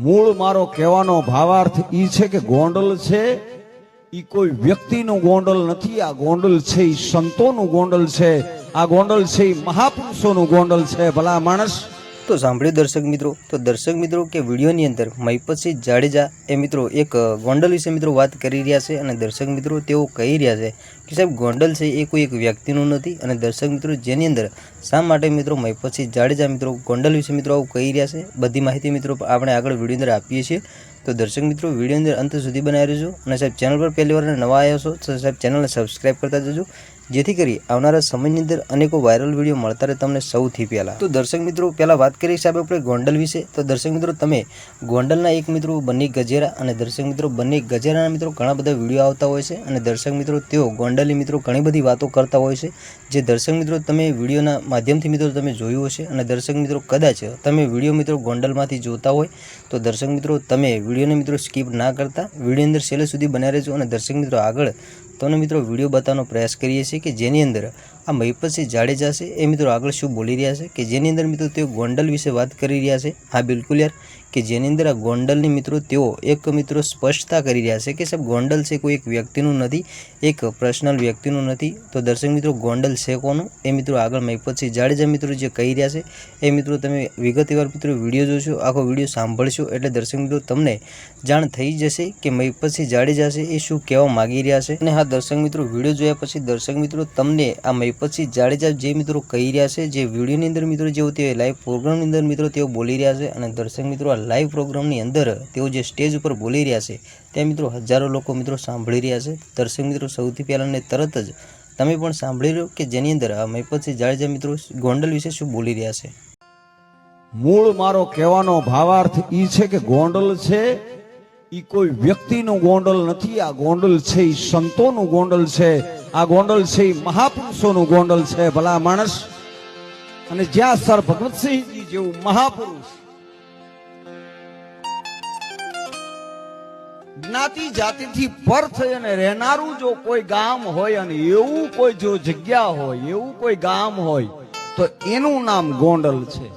મૂળ મારો કહેવાનો ભાવાર્થ ઈ છે કે ગોંડલ છે ઈ કોઈ વ્યક્તિનું ગોંડલ નથી. આ ગોંડલ છે ઈ સંતોનું ગોંડલ છે. આ ગોંડલ છે ઈ મહાપુરુષોનું ગોંડલ છે. ભલા માણસ તો સાંભળ્યું દર્શક મિત્રો કે વિડીયોની અંદર મહિપતસિંહ જાડેજા એ મિત્રો એક ગોંડલ વિશે મિત્રો વાત કરી રહ્યા છે. અને દર્શક મિત્રો તેઓ કહી રહ્યા છે કે સાહેબ ગોંડલ છે એ કોઈ એક વ્યક્તિનું નથી. અને દર્શક મિત્રો જેની અંદર શા માટે મિત્રો મહિપતસિંહ જાડેજા મિત્રો ગોંડલ વિશે મિત્રો આવું કહી રહ્યા છે, બધી માહિતી મિત્રો આપણે આગળ વિડીયો અંદર આપીએ છીએ. તો દર્શક મિત્રો વિડીયો અંદર અંત સુધી બનાવી રહેજો. અને સાહેબ ચેનલ પર પહેલી વાર નવા આવ્યા છો તો સાહેબ ચેનલને સબસ્ક્રાઈબ કરતા જજો, જેથી કરી આવનારા સમયની અંદર અનેકો વાયરલ વિડીયો મળતા રહે તમને સૌથી પહેલાં. તો દર્શક મિત્રો પહેલાં વાત કરીએ સાહેબ આપણે ગોંડલ વિશે. તો દર્શક મિત્રો તમે ગોંડલના એક મિત્રો બન્ની ગજેરા અને દર્શક મિત્રો બન્ની ગજેરાના મિત્રો ઘણા બધા વિડીયો આવતા હોય છે. અને દર્શક મિત્રો તેઓ ગોંડલની મિત્રો ઘણી બધી વાતો કરતા હોય છે, જે દર્શક મિત્રો તમે વિડીયોના માધ્યમથી મિત્રો તમે જોયું હશે. અને દર્શક મિત્રો કદાચ તમે વિડીયો મિત્રો ગોંડલમાંથી જોતા હોય તો દર્શક મિત્રો તમે વિડીયોને મિત્રો સ્કીપ ના કરતા વિડીયો અંદર છેલ્લે સુધી બનાવી રહેજો. અને દર્શક મિત્રો આગળ તમને મિત્રો વિડીયો બતાવવાનો પ્રયાસ કરીએ છીએ કે જેની અંદર આ મહિપતસિંહ જાડેજા છે એ મિત્રો આગળ શું બોલી રહ્યા છે, કે જેની અંદર મિત્રો તેઓ ગોંડલ વિશે વાત કરી રહ્યા છે. હા બિલકુલ યાર, કે જેની અંદર આ ગોંડલની મિત્રો તેઓ એક મિત્રો સ્પષ્ટતા કરી રહ્યા છે કે સાહેબ ગોંડલ છે કોઈ એક વ્યક્તિનું નથી, એક પર્સનલ વ્યક્તિનું નથી. તો દર્શક મિત્રો ગોંડલ છે કોનું એ મિત્રો આગળ મહિપતસિંહ જાડેજા મિત્રો જે કહી રહ્યા છે એ મિત્રો તમે વિગતવાર મિત્રો વિડીયો જોશો, આખો વિડીયો સાંભળશો એટલે દર્શક મિત્રો તમને જાણ થઈ જશે કે મહિપતસિંહ જાડેજા છે એ શું કહેવા માગી રહ્યા છે. અને હા દર્શક મિત્રો વિડીયો જોયા પછી દર્શક મિત્રો તમને આ મહિપતસિંહ જાડેજા જે મિત્રો કહી રહ્યા છે, જે વિડીયોની અંદર મિત્રો જેઓ તે લાઈવ પ્રોગ્રામની અંદર મિત્રો તેઓ બોલી રહ્યા છે. અને દર્શક મિત્રો આ લાઈવ પ્રોગ્રામની અંદર તેઓ જે સ્ટેજ ઉપર બોલી રહ્યા છે ત્યાં મિત્રો હજારો લોકો મિત્રો સાંભળી રહ્યા છે. દર્શક મિત્રો સૌથી પહેલાં ને તરત જ તમે પણ સાંભળી લો કે જેની અંદર આ મહિપતસિંહ જાડેજા મિત્રો ગોંડલ વિશે શું બોલી રહ્યા છે. મૂળ મારો કહેવાનો ભાવાર્થ ઈ છે કે ગોંડલ છે ઈ કોઈ વ્યક્તિનું ગોંડલ નથી. આ ગોંડલ છે ઈ સંતોનું ગોંડલ છે. આ ગોંડલ છે ઈ મહાપુરુષોનું ગોંડલ છે. ભલા માણસ, અને જ્યાં સર ભગવતસિંહજી જેવું મહાપુરુષ જ્ઞાતિ જાતિથી પર થઈ અને રહેનારું જો કોઈ ગામ હોય અને એવું કોઈ જો જગ્યા હોય, એવું કોઈ ગામ હોય તો એનું નામ ગોંડલ છે.